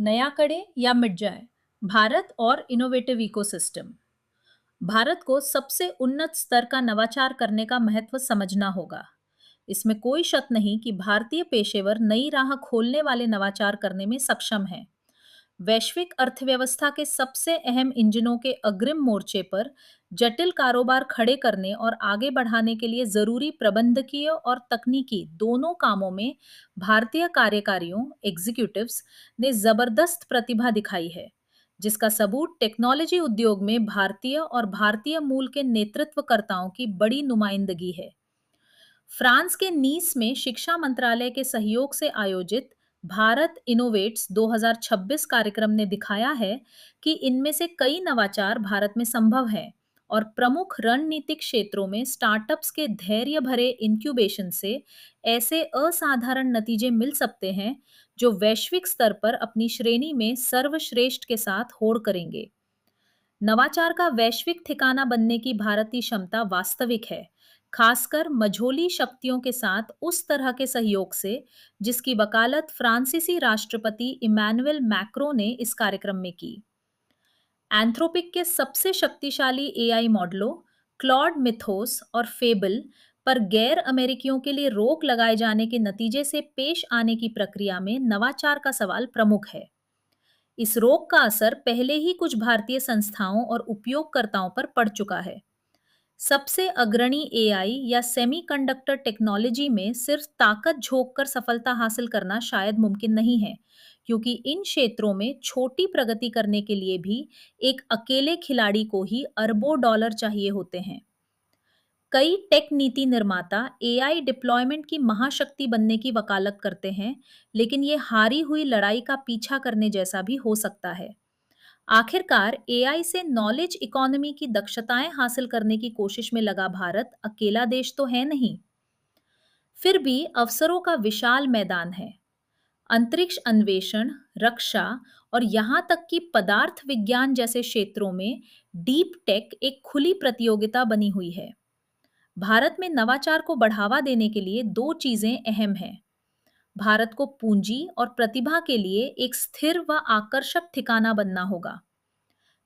नया करे या मिट जाए, भारत और इनोवेटिव इकोसिस्टम। भारत को सबसे उन्नत स्तर का नवाचार करने का महत्व समझना होगा। इसमें कोई शक नहीं कि भारतीय पेशेवर नई राह खोलने वाले नवाचार करने में सक्षम हैं। वैश्विक अर्थव्यवस्था के सबसे अहम इंजनों के अग्रिम मोर्चे पर जटिल कारोबार खड़े करने और आगे बढ़ाने के लिए जरूरी प्रबंधकीय और तकनीकी दोनों कामों में भारतीय कार्यकारियों एग्जीक्यूटिव्स ने जबरदस्त प्रतिभा दिखाई है, जिसका सबूत टेक्नोलॉजी उद्योग में भारतीय और भारतीय मूल के नेतृत्वकर्ताओं की बड़ी नुमाइंदगी है। फ्रांस के नीस में शिक्षा मंत्रालय के सहयोग से आयोजित भारत इनोवेट्स 2026 कार्यक्रम ने दिखाया है कि इनमें से कई नवाचार भारत में संभव हैं और प्रमुख रणनीतिक क्षेत्रों में स्टार्टअप्स के धैर्य भरे इंक्यूबेशन से ऐसे असाधारण नतीजे मिल सकते हैं जो वैश्विक स्तर पर अपनी श्रेणी में सर्वश्रेष्ठ के साथ होड़ करेंगे। नवाचार का वैश्विक ठिकाना बनने की भारतीय क्षमता वास्तविक है, खासकर मझोली शक्तियों के साथ उस तरह के सहयोग से जिसकी वकालत फ्रांसीसी राष्ट्रपति इमैनुअल मैक्रों ने इस कार्यक्रम में की। एंथ्रोपिक के सबसे शक्तिशाली एआई मॉडलों क्लॉड मिथोस और फेबल पर गैर अमेरिकियों के लिए रोक लगाए जाने के नतीजे से पेश आने की प्रक्रिया में नवाचार का सवाल प्रमुख है। इस रोग का असर पहले ही कुछ भारतीय संस्थाओं और उपयोगकर्ताओं पर पड़ चुका है। सबसे अग्रणी एआई या सेमीकंडक्टर टेक्नोलॉजी में सिर्फ ताकत झोंक कर सफलता हासिल करना शायद मुमकिन नहीं है, क्योंकि इन क्षेत्रों में छोटी प्रगति करने के लिए भी एक अकेले खिलाड़ी को ही अरबों डॉलर चाहिए होते हैं। कई टेक नीति निर्माता एआई डिप्लॉयमेंट की महाशक्ति बनने की वकालत करते हैं, लेकिन ये हारी हुई लड़ाई का पीछा करने जैसा भी हो सकता है। आखिरकार एआई से नॉलेज इकोनॉमी की दक्षताएं हासिल करने की कोशिश में लगा भारत अकेला देश तो है नहीं। फिर भी अवसरों का विशाल मैदान है। अंतरिक्ष अन्वेषण, रक्षा और यहाँ तक कि पदार्थ विज्ञान जैसे क्षेत्रों में डीप टेक एक खुली प्रतियोगिता बनी हुई है। भारत में नवाचार को बढ़ावा देने के लिए दो चीजें अहम हैं। भारत को पूंजी और प्रतिभा के लिए एक स्थिर व आकर्षक ठिकाना बनना होगा।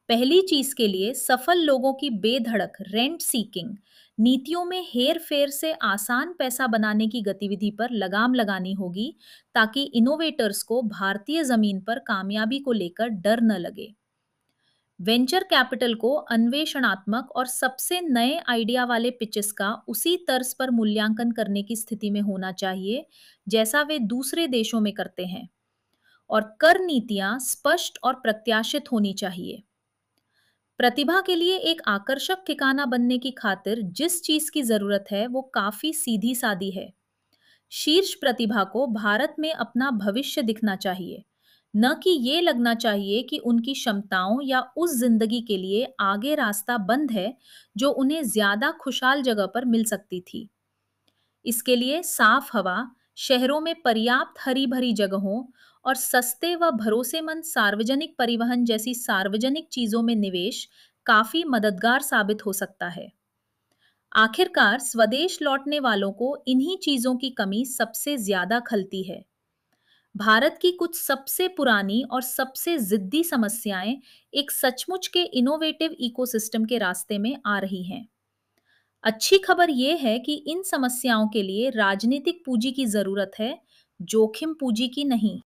पहली चीज के लिए सफल लोगों की बेधड़क रेंट सीकिंग नीतियों में हेर फेर से आसान पैसा बनाने की गतिविधि पर लगाम लगानी होगी, ताकि इनोवेटर्स को भारतीय जमीन पर कामयाबी को लेकर डर न लगे। वेंचर कैपिटल को अन्वेषणात्मक और सबसे नए आइडिया वाले पिचेस का उसी तर्ज पर मूल्यांकन करने की स्थिति में होना चाहिए जैसा वे दूसरे देशों में करते हैं, और कर नीतियां स्पष्ट और प्रत्याशित होनी चाहिए। प्रतिभा के लिए एक आकर्षक ठिकाना बनने की खातिर जिस चीज की जरूरत है वो काफी सीधी सादी है। शीर्ष प्रतिभा को भारत में अपना भविष्य दिखना चाहिए, न कि ये लगना चाहिए कि उनकी क्षमताओं या उस जिंदगी के लिए आगे रास्ता बंद है जो उन्हें ज्यादा खुशहाल जगह पर मिल सकती थी। इसके लिए साफ हवा, शहरों में पर्याप्त हरी भरी जगहों और सस्ते व भरोसेमंद सार्वजनिक परिवहन जैसी सार्वजनिक चीजों में निवेश काफी मददगार साबित हो सकता है। आखिरकार स्वदेश लौटने वालों को इन्हीं चीजों की कमी सबसे ज्यादा खलती है। भारत की कुछ सबसे पुरानी और सबसे जिद्दी समस्याएं एक सचमुच के इनोवेटिव इकोसिस्टम के रास्ते में आ रही हैं। अच्छी खबर यह है कि इन समस्याओं के लिए राजनीतिक पूंजी की जरूरत है, जोखिम पूंजी की नहीं।